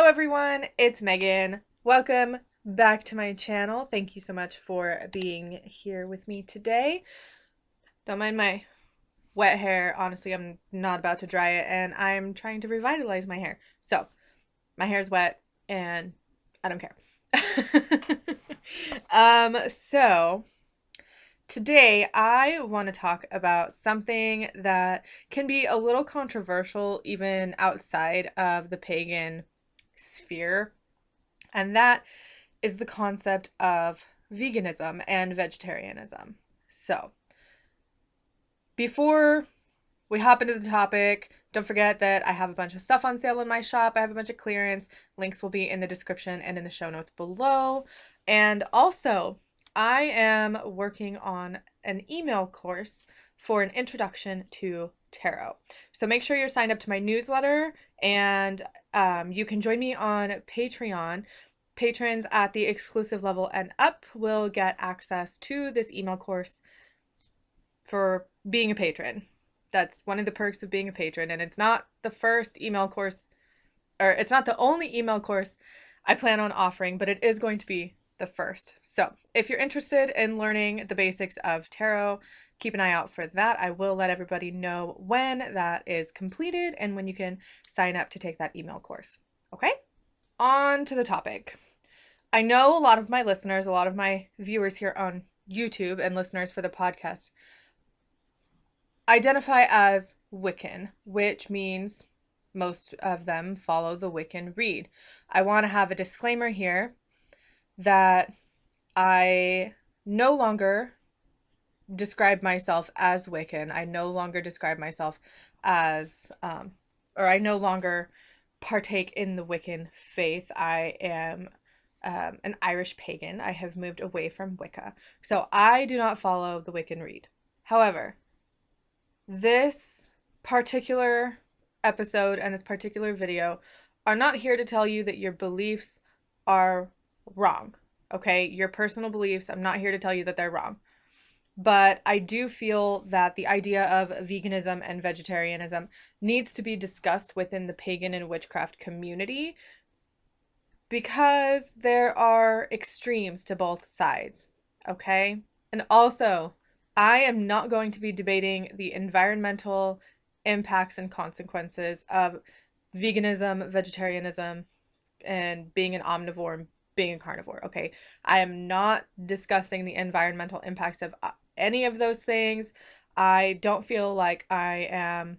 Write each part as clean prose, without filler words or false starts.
Hello everyone, it's Megan. Welcome back to my channel. Thank you so much for being here with me today. Don't mind my wet hair. Honestly, I'm not about to dry it and I'm trying to revitalize my hair. So, my hair's wet and I don't care. So today I want to talk about something that can be a little controversial even outside of the pagan sphere, and that is the concept of veganism and vegetarianism. So, before we hop into the topic, don't forget that I have a bunch of stuff on sale in my shop. I have a bunch of clearance. Links will be in the description and in the show notes below. And also, I am working on an email course for an introduction to tarot. So make sure you're signed up to my newsletter, and you can join me on Patreon. Patrons at the exclusive level and up will get access to this email course for being a patron. That's one of the perks of being a patron, and it's not the first email course, or it's not the only email course I plan on offering, but it is going to be the first. So if you're interested in learning the basics of tarot, keep an eye out for that. I will let everybody know when that is completed and when you can sign up to take that email course. Okay? On to the topic. I know a lot of my listeners, a lot of my viewers here on YouTube and listeners for the podcast identify as Wiccan, which means most of them follow the Wiccan Rede. I want to have a disclaimer here that I no longer describe myself as Wiccan. I no longer describe myself as, or I no longer partake in the Wiccan faith. I am an Irish pagan. I have moved away from Wicca. So I do not follow the Wiccan Rede. However, this particular episode and this particular video are not here to tell you that your beliefs are wrong. Okay? Your personal beliefs, I'm not here to tell you that they're wrong. But I do feel that the idea of veganism and vegetarianism needs to be discussed within the pagan and witchcraft community, because there are extremes to both sides, okay? And also, I am not going to be debating the environmental impacts and consequences of veganism, vegetarianism, and being an omnivore and being a carnivore, okay? I am not discussing the environmental impacts of any of those things. I don't feel like I am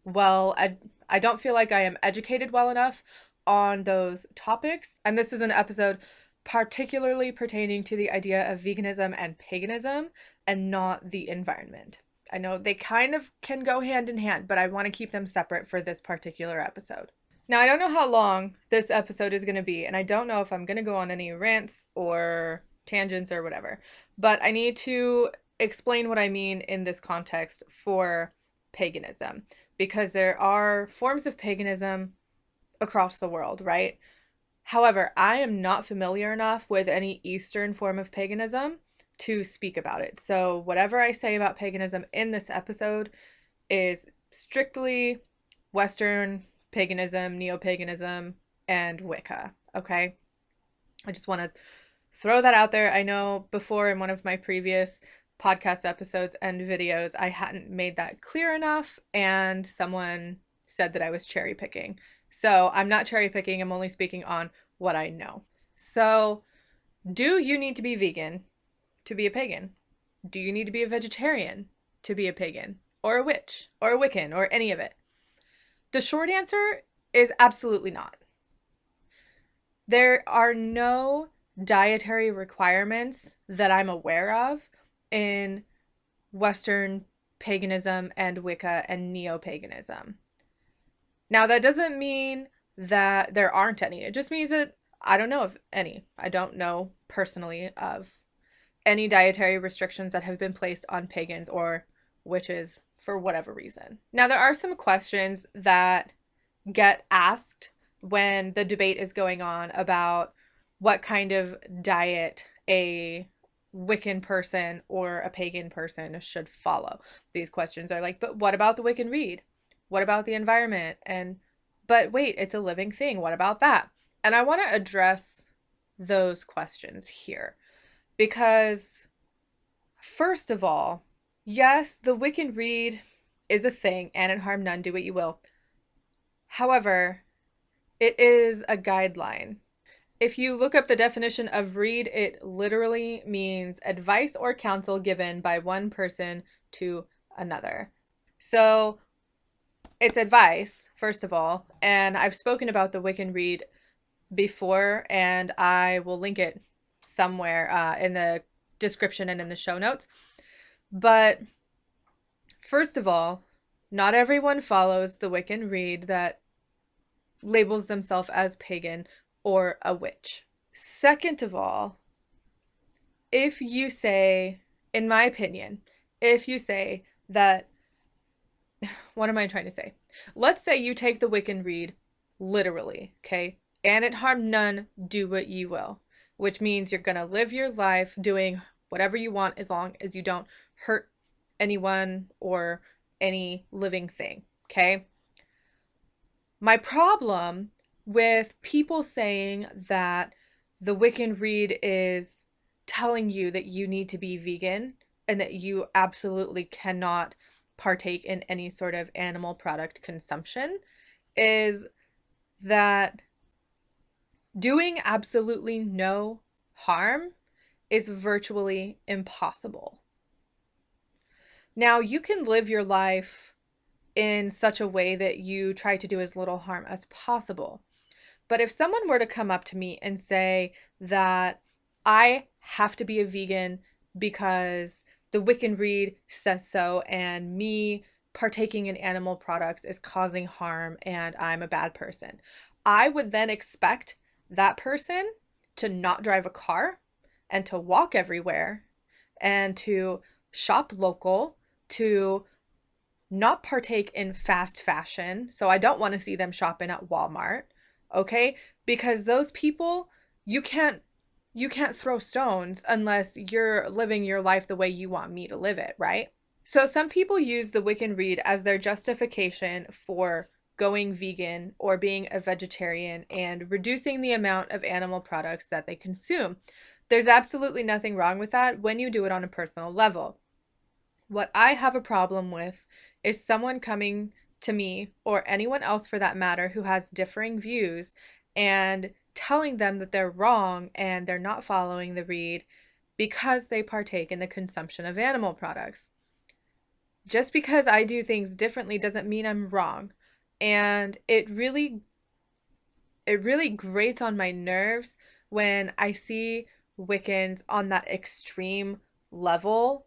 I don't feel like I am educated well enough on those topics. And this is an episode particularly pertaining to the idea of veganism and paganism and not the environment. I know they kind of can go hand in hand, but I want to keep them separate for this particular episode. Now, I don't know how long this episode is going to be, and I don't know if I'm going to go on any rants or tangents or whatever, but I need to explain what I mean in this context for paganism, because there are forms of paganism across the world, right? However, I am not familiar enough with any Eastern form of paganism to speak about it. So whatever I say about paganism in this episode is strictly Western paganism, neo-paganism, and Wicca, okay? I just want to throw that out there. I know before in one of my previous podcast episodes and videos, I hadn't made that clear enough, and someone said that I was cherry picking. So I'm not cherry picking, I'm only speaking on what I know. So, do you need to be vegan to be a pagan? Do you need to be a vegetarian to be a pagan? Or a witch? Or a Wiccan? Or any of it? The short answer is absolutely not. There are no dietary requirements that I'm aware of in Western paganism and Wicca and neo-paganism. Now, that doesn't mean that there aren't any. It just means that I don't know of any. I don't know personally of any dietary restrictions that have been placed on pagans or witches for whatever reason. Now, there are some questions that get asked when the debate is going on about what kind of diet a Wiccan person or a pagan person should follow. These questions are like, but what about the Wiccan Rede? What about the environment? But wait, it's a living thing. What about that? And I want to address those questions here because, first of all, yes, the Wiccan Rede is a thing, and it harm none, do what you will. However, it is a guideline. If you look up the definition of Rede, it literally means advice or counsel given by one person to another. So it's advice, first of all, and I've spoken about the Wiccan Rede before, and I will link it somewhere in the description and in the show notes. But first of all, not everyone follows the Wiccan Rede that labels themselves as pagan or a witch. Second of all, if you say, in my opinion, if you say that, what am I trying to say? Let's say you take the Wiccan Rede literally, okay? And it harm none, do what you will, which means you're going to live your life doing whatever you want as long as you don't hurt anyone or any living thing, okay? My problem with people saying that the Wiccan Rede is telling you that you need to be vegan and that you absolutely cannot partake in any sort of animal product consumption is that doing absolutely no harm is virtually impossible. Now, you can live your life in such a way that you try to do as little harm as possible. But if someone were to come up to me and say that I have to be a vegan because the Wiccan Rede says so, and me partaking in animal products is causing harm and I'm a bad person, I would then expect that person to not drive a car and to walk everywhere and to shop local, to not partake in fast fashion. So I don't want to see them shopping at Walmart, okay? Because those people, you can't throw stones unless you're living your life the way you want me to live it, right? So some people use the Wiccan Rede as their justification for going vegan or being a vegetarian and reducing the amount of animal products that they consume. There's absolutely nothing wrong with that when you do it on a personal level. What I have a problem with is someone coming to me, or anyone else for that matter, who has differing views and telling them that they're wrong and they're not following the Rede because they partake in the consumption of animal products. Just because I do things differently doesn't mean I'm wrong. And it really grates on my nerves when I see Wiccans on that extreme level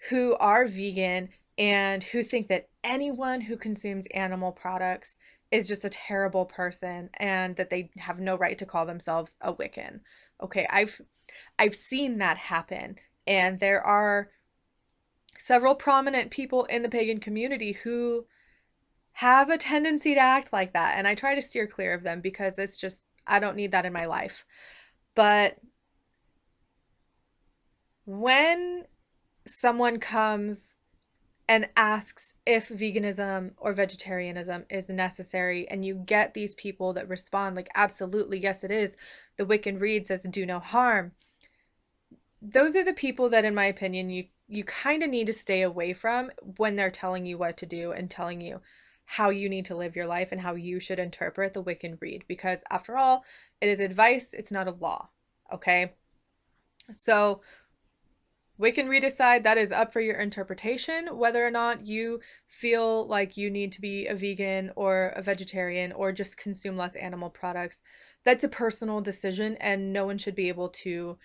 who are vegan and who think that anyone who consumes animal products is just a terrible person and that they have no right to call themselves a Wiccan. Okay, I've seen that happen, and there are several prominent people in the pagan community who have a tendency to act like that, and I try to steer clear of them because it's just, I don't need that in my life. But when someone comes and asks if veganism or vegetarianism is necessary, and you get these people that respond like, absolutely, yes, it is. The Wiccan Rede says do no harm. Those are the people that, in my opinion, you kind of need to stay away from when they're telling you what to do and telling you how you need to live your life and how you should interpret the Wiccan Rede, because after all, it is advice, it's not a law. Okay? So Wiccan Rede aside, that is up for your interpretation, whether or not you feel like you need to be a vegan or a vegetarian or just consume less animal products. That's a personal decision, and no one should be able to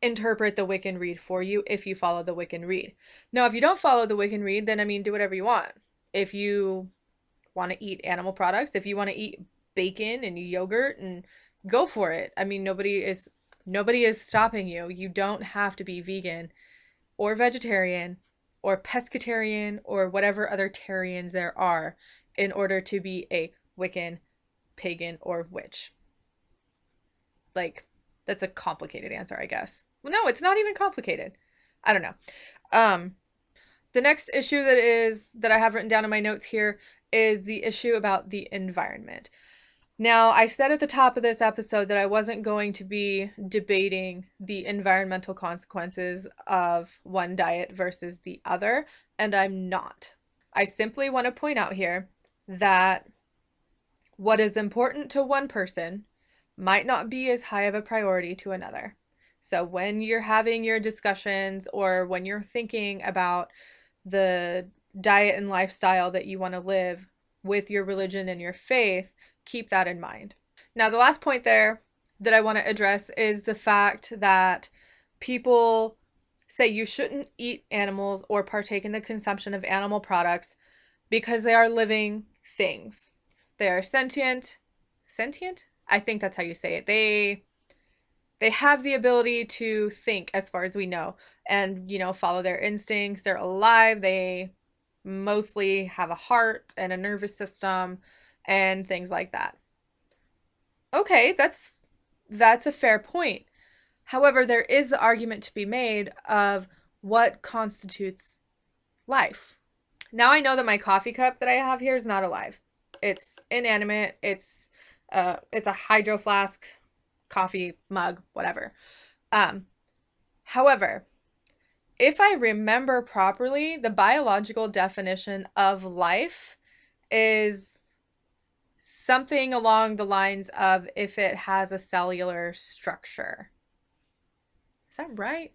interpret the Wiccan Rede for you if you follow the Wiccan Rede. Now, if you don't follow the Wiccan Rede, then I mean, do whatever you want. If you want to eat animal products, if you want to eat bacon and yogurt, and go for it. I mean, nobody is stopping you. You don't have to be vegan or vegetarian or pescatarian or whatever other tarians there are in order to be a Wiccan, pagan, or witch. Like, that's a complicated answer, I guess. Well, no, it's not even complicated. I don't know. Um, the next issue that I have written down in my notes here is the issue about the environment. Now, I said at the top of this episode that I wasn't going to be debating the environmental consequences of one diet versus the other, and I'm not. I simply want to point out here that what is important to one person might not be as high of a priority to another. So when you're having your discussions or when you're thinking about the diet and lifestyle that you want to live with your religion and your faith, keep that in mind. Now, the last point there that I want to address is the fact that people say you shouldn't eat animals or partake in the consumption of animal products because they are living things. They are sentient. Sentient? I think that's how you say it. They have the ability to think as far as we know and, follow their instincts. They're alive. They mostly have a heart and a nervous system and things like that. Okay, that's a fair point. However, there is the argument to be made of what constitutes life. Now I know that my coffee cup that I have here is not alive. It's inanimate. It's a hydro flask, coffee mug, whatever. Um, However, if I remember properly, the biological definition of life is something along the lines of if it has a cellular structure. Is that right?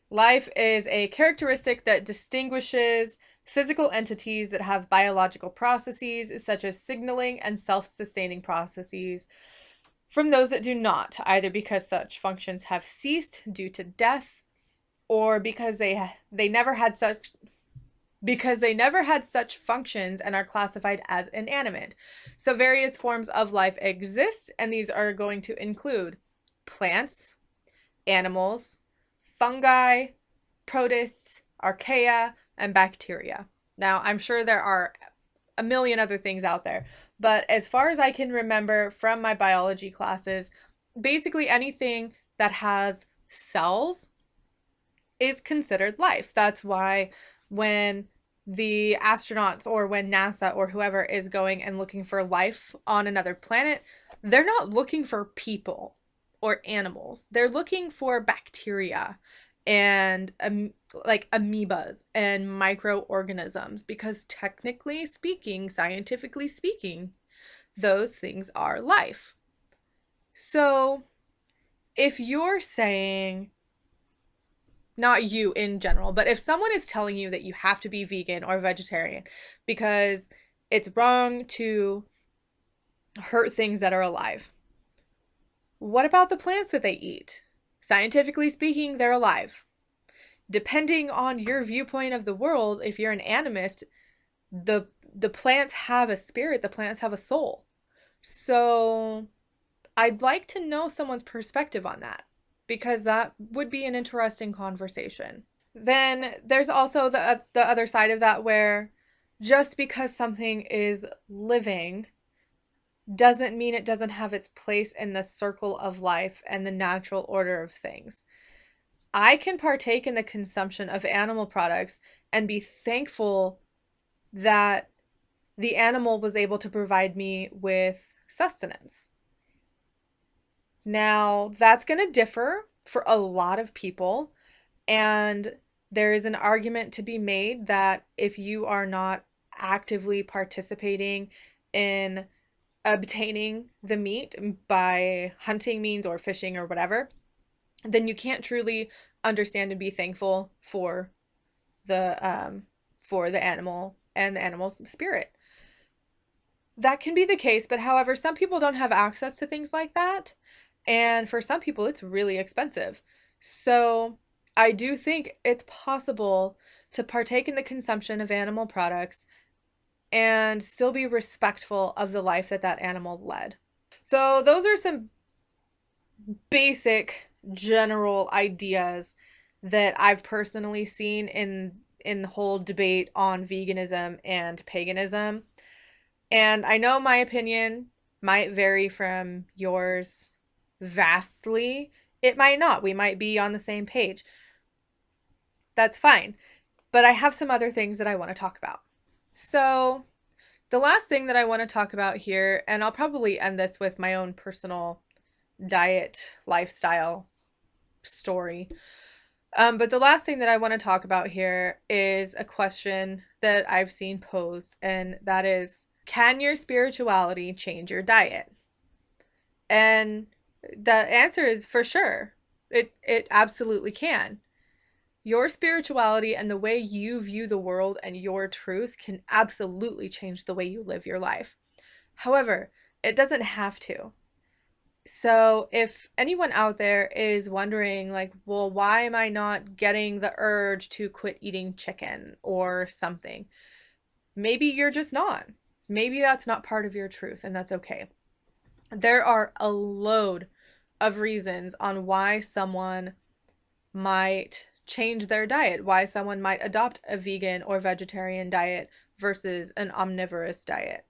Life is a characteristic that distinguishes physical entities that have biological processes, such as signaling and self-sustaining processes, from those that do not, either because such functions have ceased due to death or because they never had such functions and are classified as inanimate. So various forms of life exist, and these are going to include plants, animals, fungi, protists, archaea, and bacteria. Now, I'm sure there are a million other things out there, but as far as I can remember from my biology classes, basically anything that has cells is considered life. That's why when the astronauts or when NASA or whoever is going and looking for life on another planet, they're not looking for people or animals. They're looking for bacteria and like amoebas and microorganisms because technically speaking, scientifically speaking, those things are life. So if you're saying, not you in general, but if someone is telling you that you have to be vegan or vegetarian because it's wrong to hurt things that are alive, what about the plants that they eat? Scientifically speaking, they're alive. Depending on your viewpoint of the world, if you're an animist, the plants have a spirit, the plants have a soul. So I'd like to know someone's perspective on that because that would be an interesting conversation. Then there's also the other side of that where just because something is living doesn't mean it doesn't have its place in the circle of life and the natural order of things. I can partake in the consumption of animal products and be thankful that the animal was able to provide me with sustenance. Now, that's going to differ for a lot of people, and there is an argument to be made that if you are not actively participating in obtaining the meat by hunting means or fishing or whatever, then you can't truly understand and be thankful the animal and the animal's spirit. That can be the case, but however, some people don't have access to things like that, and for some people it's really expensive. So I do think it's possible to partake in the consumption of animal products and still be respectful of the life that that animal led. So those are some basic general ideas that I've personally seen in the whole debate on veganism and paganism. And I know my opinion might vary from yours vastly. It might not. We might be on the same page. That's fine. But I have some other things that I want to talk about. So, The last thing that I want to talk about here, and I'll probably end this with my own personal diet lifestyle story. But the last thing that I want to talk about here is a question that I've seen posed, and that is, can your spirituality change your diet? And the answer is for sure. It absolutely can. Your spirituality and the way you view the world and your truth can absolutely change the way you live your life. However, it doesn't have to. So, if anyone out there is wondering, like, well, why am I not getting the urge to quit eating chicken or something? Maybe you're just not. Maybe that's not part of your truth, and that's okay. There are a load of reasons on why someone might change their diet, why someone might adopt a vegan or vegetarian diet versus an omnivorous diet.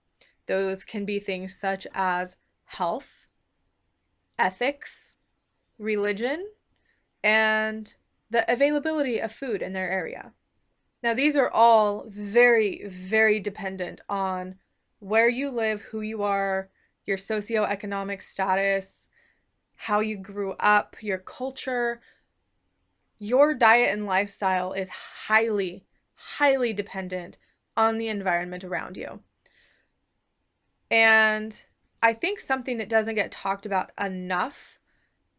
Those can be things such as health, ethics, religion, and the availability of food in their area. Now, these are all very, very dependent on where you live, who you are, your socioeconomic status, how you grew up, your culture. Your diet and lifestyle is highly, highly dependent on the environment around you. And I think something that doesn't get talked about enough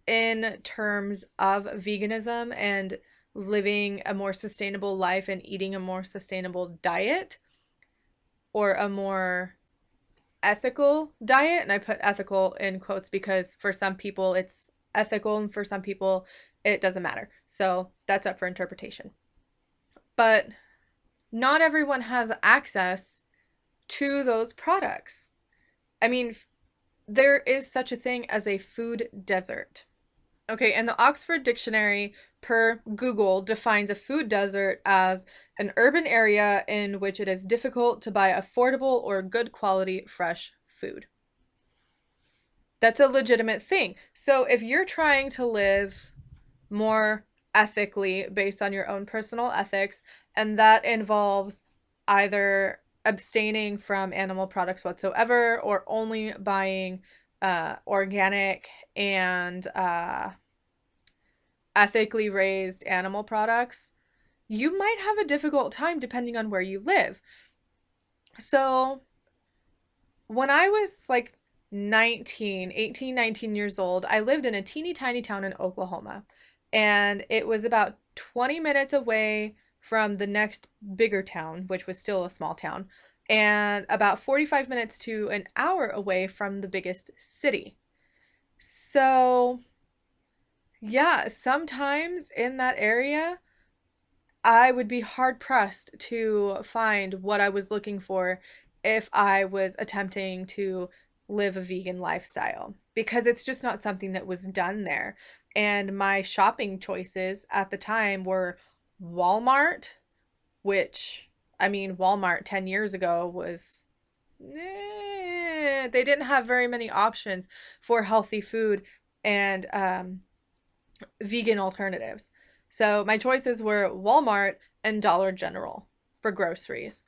in terms of veganism and living a more sustainable life and eating a more sustainable diet or a more ethical diet, and I put ethical in quotes because for some people it's ethical and for some people it doesn't matter. So that's up for interpretation. But not everyone has access to those products. I mean, there is such a thing as a food desert. Okay, and the Oxford Dictionary per Google defines a food desert as an urban area in which it is difficult to buy affordable or good quality fresh food. That's a legitimate thing. So if you're trying to live more ethically based on your own personal ethics, and that involves either abstaining from animal products whatsoever or only buying organic and ethically raised animal products, you might have a difficult time depending on where you live. So, when I was like 19 years old, I lived in a teeny tiny town in Oklahoma. And it was about 20 minutes away from the next bigger town, which was still a small town, and about 45 minutes to an hour away from the biggest city. So, yeah, sometimes in that area, I would be hard pressed to find what I was looking for if I was attempting to live a vegan lifestyle because it's just not something that was done there. And my shopping choices at the time were Walmart, which, I mean, Walmart 10 years ago was, they didn't have very many options for healthy food and vegan alternatives. So my choices were Walmart and Dollar General for groceries.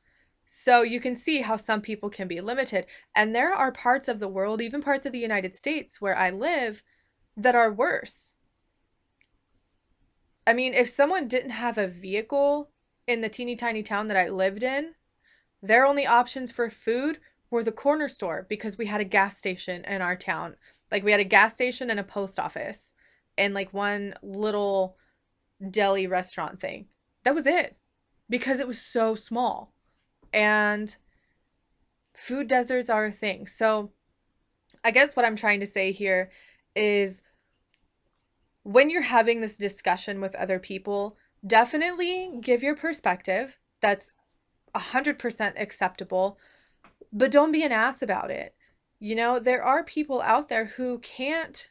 So you can see how some people can be limited. And there are parts of the world, even parts of the United States where I live, that are worse. I mean, if someone didn't have a vehicle in the teeny tiny town that I lived in, their only options for food were the corner store because we had a gas station in our town. Like we had a gas station and a post office and like one little deli restaurant thing. That was it because it was so small. And food deserts are a thing. So I guess what I'm trying to say here is when you're having this discussion with other people, definitely give your perspective. That's 100% acceptable, but don't be an ass about it. You know, there are people out there who can't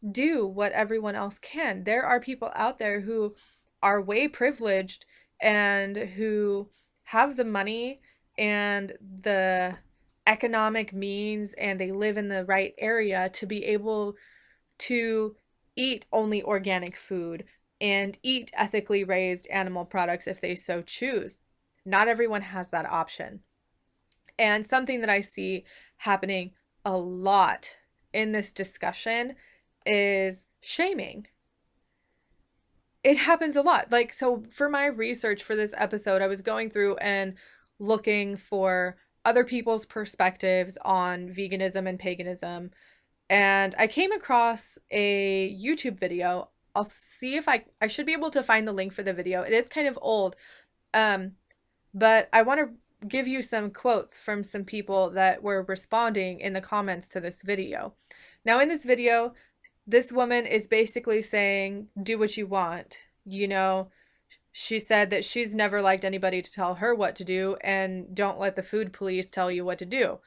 do what everyone else can. There are people out there who are way privileged and who have the money and the economic means and they live in the right area to be able to eat only organic food and eat ethically raised animal products if they so choose. Not everyone has that option. And something that I see happening a lot in this discussion is shaming. It happens a lot. Like, so for my research for this episode, I was going through and looking for other people's perspectives on veganism and paganism. And I came across a YouTube video. I'll see if I should be able to find the link for the video. It is kind of old. Um, but I want to give you some quotes from some people that were responding in the comments to this video. Now, in this video, this woman is basically saying, do what you want. You know, she said that she's never liked anybody to tell her what to do, and don't let the food police tell you what to do.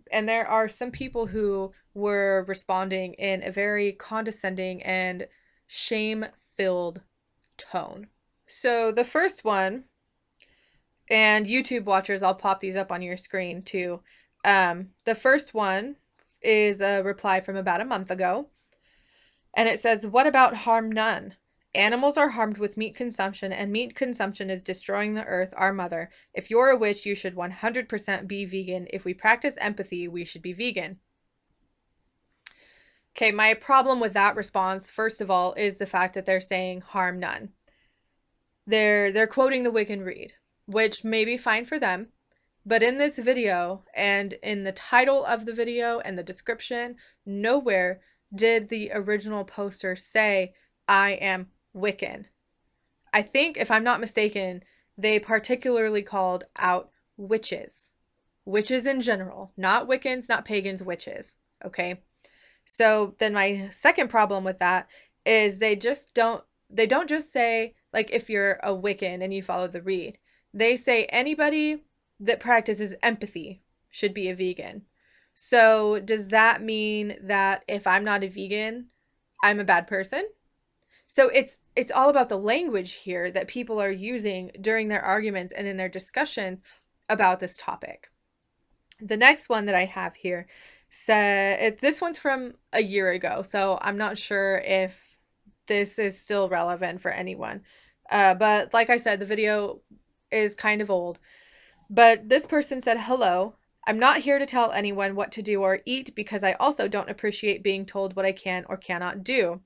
And there are some people who were responding in a very condescending and shame-filled tone. So the first one, and YouTube watchers, I'll pop these up on your screen too. The first one is a reply from about a month ago. And it says, what about harm none? Animals are harmed with meat consumption, and meat consumption is destroying the earth, our mother. If you're a witch, you should 100% be vegan. If we practice empathy, we should be vegan. Okay, my problem with that response, first of all, is the fact that they're saying harm none. They're quoting the Wiccan Rede, which may be fine for them. But in this video, and in the title of the video and the description, nowhere did the original poster say, I am Wiccan. I think, if I'm not mistaken, they particularly called out witches. Witches in general. Not Wiccans, not pagans, witches. Okay? So then my second problem with that is they don't just say, like, if you're a Wiccan and you follow the Rede. They say anybody that practices empathy should be a vegan. So does that mean that if I'm not a vegan, I'm a bad person? So it's all about the language here that people are using during their arguments and in their discussions about this topic. The next one that I have here said, this one's from a year ago, so I'm not sure if this is still relevant for anyone. But like I said, the video is kind of old. But this person said, hello, I'm not here to tell anyone what to do or eat because I also don't appreciate being told what I can or cannot do.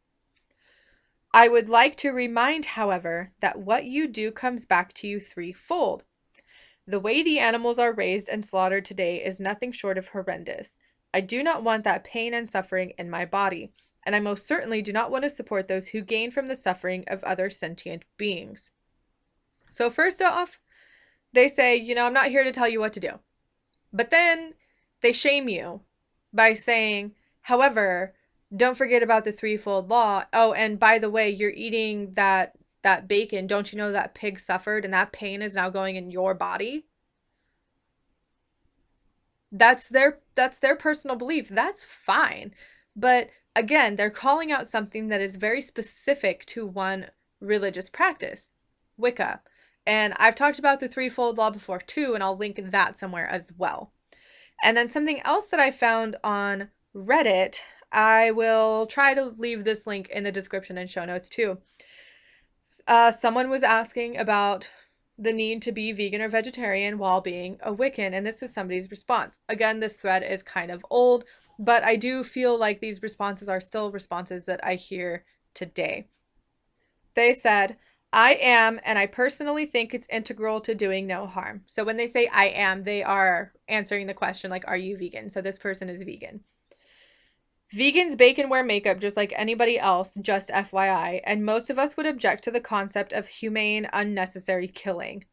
I would like to remind, however, that what you do comes back to you threefold. The way the animals are raised and slaughtered today is nothing short of horrendous. I do not want that pain and suffering in my body, and I most certainly do not want to support those who gain from the suffering of other sentient beings. So first off, they say, you know, I'm not here to tell you what to do. But then they shame you by saying, however, don't forget about the threefold law. Oh, and by the way, you're eating that bacon. Don't you know that pig suffered and that pain is now going in your body? That's their personal belief. That's fine. But again, they're calling out something that is very specific to one religious practice, Wicca. And I've talked about the threefold law before too, and I'll link that somewhere as well. And then something else that I found on Reddit, I will try to leave this link in the description and show notes too. Someone was asking about the need to be vegan or vegetarian while being a Wiccan, and this is somebody's response. Again, this thread is kind of old, but I do feel like these responses are still responses that I hear today. They said, I am, and I personally think it's integral to doing no harm. So when they say I am, they are answering the question like, are you vegan? So this person is vegan. Vegans bake and wear makeup just like anybody else, just FYI, and most of us would object to the concept of humane, unnecessary killing.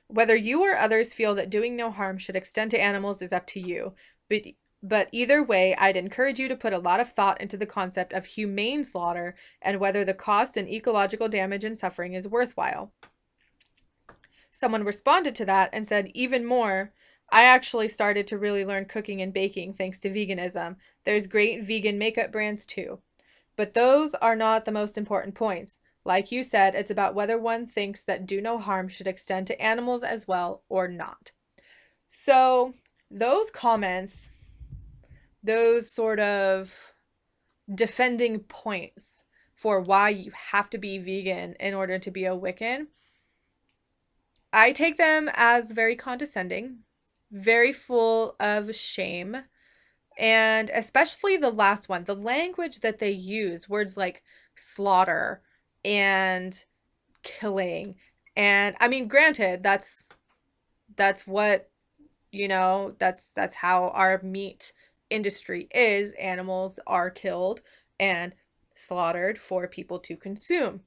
Whether you or others feel that doing no harm should extend to animals is up to you, but either way, I'd encourage you to put a lot of thought into the concept of humane slaughter and whether the cost and ecological damage and suffering is worthwhile. Someone responded to that and said, even more, I actually started to really learn cooking and baking thanks to veganism. There's great vegan makeup brands too. But those are not the most important points. Like you said, it's about whether one thinks that do no harm should extend to animals as well or not. So those comments, those sort of defending points for why you have to be vegan in order to be a Wiccan, I take them as very condescending, very full of shame. And especially the last one, the language that they use, words like slaughter and killing. And I mean, granted, that's what, that's how our meat industry is. Animals are killed and slaughtered for people to consume.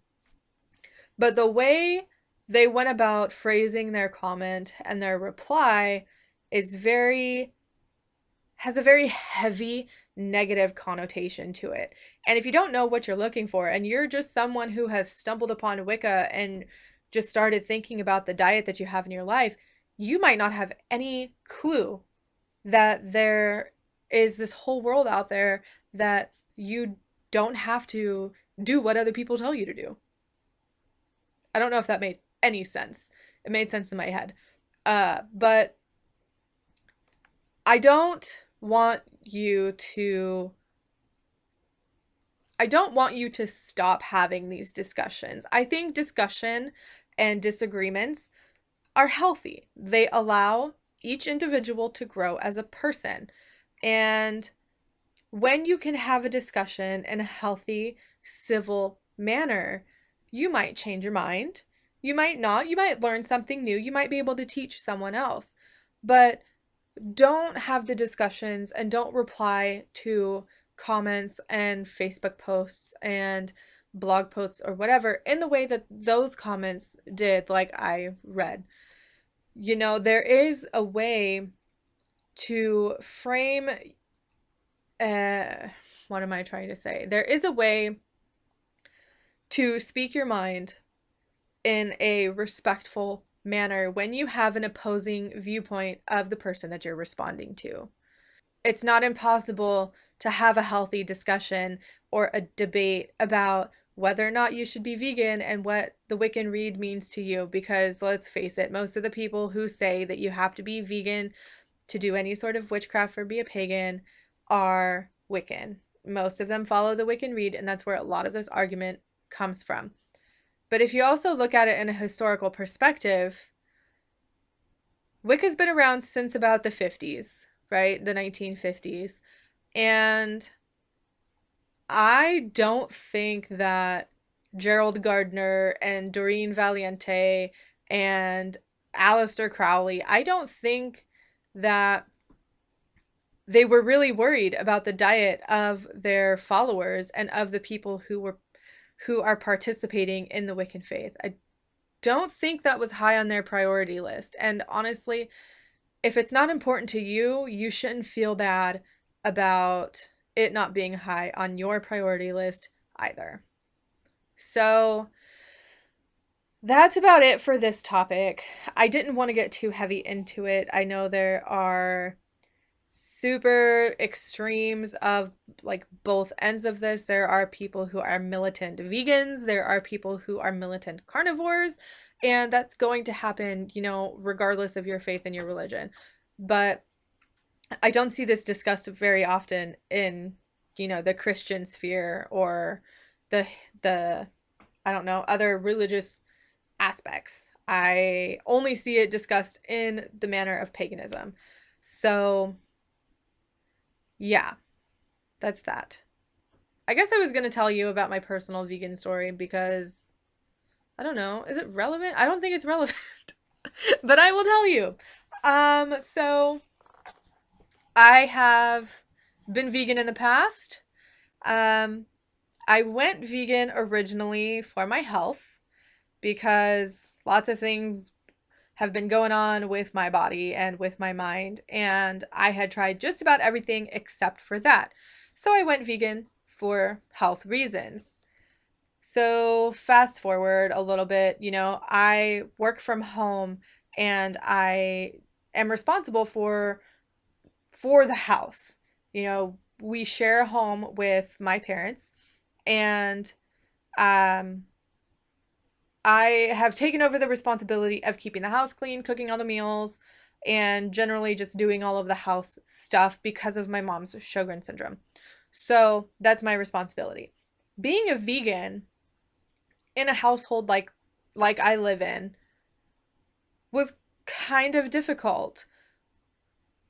But the way they went about phrasing their comment and their reply is very has a very heavy negative connotation to it. And if you don't know what you're looking for and you're just someone who has stumbled upon Wicca and just started thinking about the diet that you have in your life, you might not have any clue that there is this whole world out there that you don't have to do what other people tell you to do. I don't know if that made any sense. It made sense in my head. But I don't want you to I don't want you to stop having these discussions. I think discussion and disagreements are healthy. They allow each individual to grow as a person. And when you can have a discussion in a healthy, civil manner, you might change your mind. You might not. You might learn something new. You might be able to teach someone else. But don't have the discussions and don't reply to comments and Facebook posts and blog posts or whatever in the way that those comments did, like I read. There is a way to frame, uh, what am I trying to say? There is a way to speak your mind in a respectful manner when you have an opposing viewpoint of the person that you're responding to. It's not impossible to have a healthy discussion or a debate about whether or not you should be vegan and what the Wiccan Rede means to you. Because let's face it, most of the people who say that you have to be vegan to do any sort of witchcraft or be a pagan are Wiccan. Most of them follow the Wiccan Rede, and that's where a lot of this argument comes from. But if you also look at it in a historical perspective, Wicca's been around since about the 50s, right? The 1950s. And I don't think that Gerald Gardner and Doreen Valiente and Aleister Crowley, I don't think that they were really worried about the diet of their followers and of the people who are participating in the Wiccan faith. I don't think that was high on their priority list. And honestly, if it's not important to you, you shouldn't feel bad about it not being high on your priority list either. So that's about it for this topic. I didn't want to get too heavy into it. I know there are super extremes of like both ends of this. There are people who are militant vegans, there are people who are militant carnivores, and that's going to happen, regardless of your faith and your religion. But I don't see this discussed very often in, the Christian sphere or the the I don't know, other religious aspects. I only see it discussed in the manner of paganism. So, yeah, that's that. I guess I was going to tell you about my personal vegan story because I don't know, is it relevant? I don't think it's relevant. But I will tell you. So I have been vegan in the past. Um, I went vegan originally for my health because lots of things have been going on with my body and with my mind, and I had tried just about everything except for that. So I went vegan for health reasons. So fast forward a little bit, I work from home and I am responsible for the house. We share a home with my parents, and um I have taken over the responsibility of keeping the house clean, cooking all the meals, and generally just doing all of the house stuff because of my mom's Sjogren syndrome. So that's my responsibility. Being a vegan in a household like I live in was kind of difficult.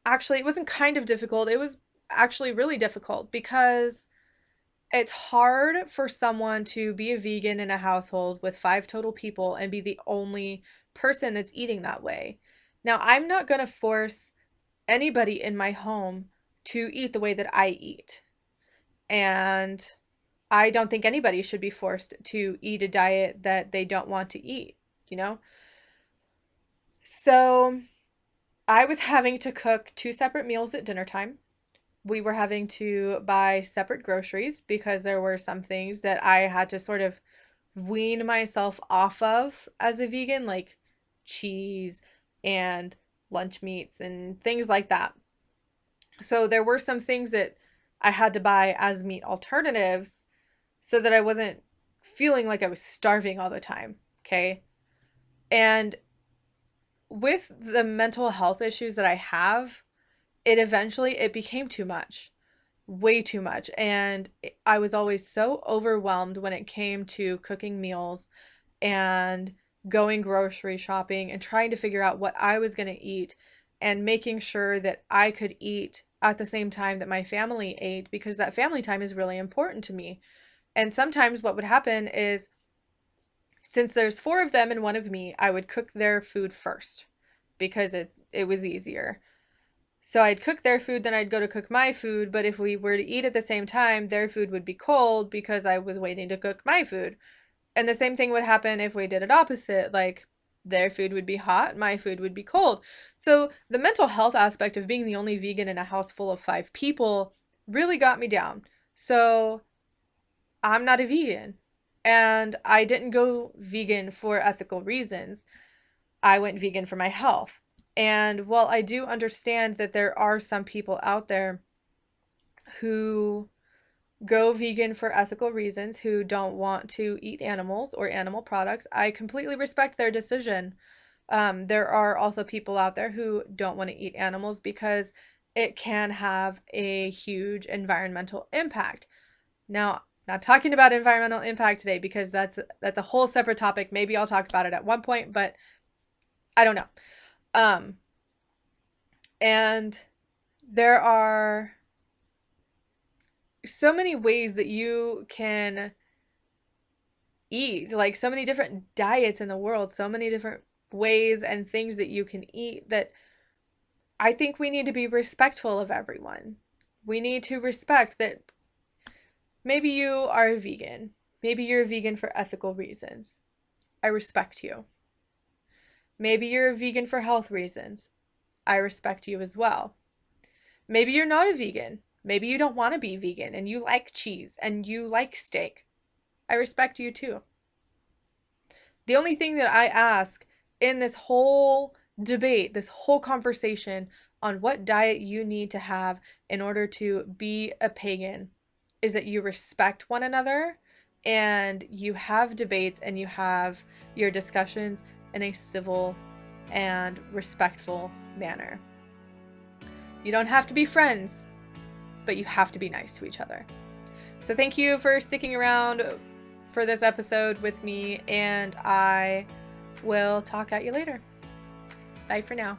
actually, it wasn't kind of difficult. It was actually really difficult because it's hard for someone to be a vegan in a household with 5 total people and be the only person that's eating that way. Now, I'm not going to force anybody in my home to eat the way that I eat. And I don't think anybody should be forced to eat a diet that they don't want to eat, you know? So I was having to cook 2 separate meals at dinner time. We were having to buy separate groceries because there were some things that I had to sort of wean myself off of as a vegan, like cheese and lunch meats and things like that. So there were some things that I had to buy as meat alternatives so that I wasn't feeling like I was starving all the time. Okay. And with the mental health issues that I have, it became too much, way too much. And I was always so overwhelmed when it came to cooking meals and going grocery shopping and trying to figure out what I was going to eat and making sure that I could eat at the same time that my family ate, because that family time is really important to me. And sometimes what would happen is, since there's 4 of them and 1 of me, I would cook their food first because it was easier. So I'd cook their food, then I'd go to cook my food, but if we were to eat at the same time, their food would be cold because I was waiting to cook my food. And the same thing would happen if we did it opposite, like their food would be hot, my food would be cold. So the mental health aspect of being the only vegan in a house full of 5 people really got me down. So I'm not a vegan. And I didn't go vegan for ethical reasons. I went vegan for my health. And while I do understand that there are some people out there who go vegan for ethical reasons, who don't want to eat animals or animal products, I completely respect their decision. There are also people out there who don't want to eat animals because it can have a huge environmental impact. Now, not talking about environmental impact today because that's a whole separate topic. Maybe I'll talk about it at one point, but I don't know. Um, and there are so many ways that you can eat, like so many different diets in the world, so many different ways and things that you can eat, that I think we need to be respectful of everyone. We need to respect that maybe you are a vegan. Maybe you're a vegan for ethical reasons. I respect you. Maybe you're a vegan for health reasons. I respect you as well. Maybe you're not a vegan. Maybe you don't want to be vegan and you like cheese and you like steak. I respect you too. The only thing that I ask in this whole debate, this whole conversation on what diet you need to have in order to be a pagan, is that you respect one another and you have debates and you have your discussions in a civil and respectful manner. You don't have to be friends, but you have to be nice to each other. So thank you for sticking around for this episode with me, and I will talk at you later. Bye for now.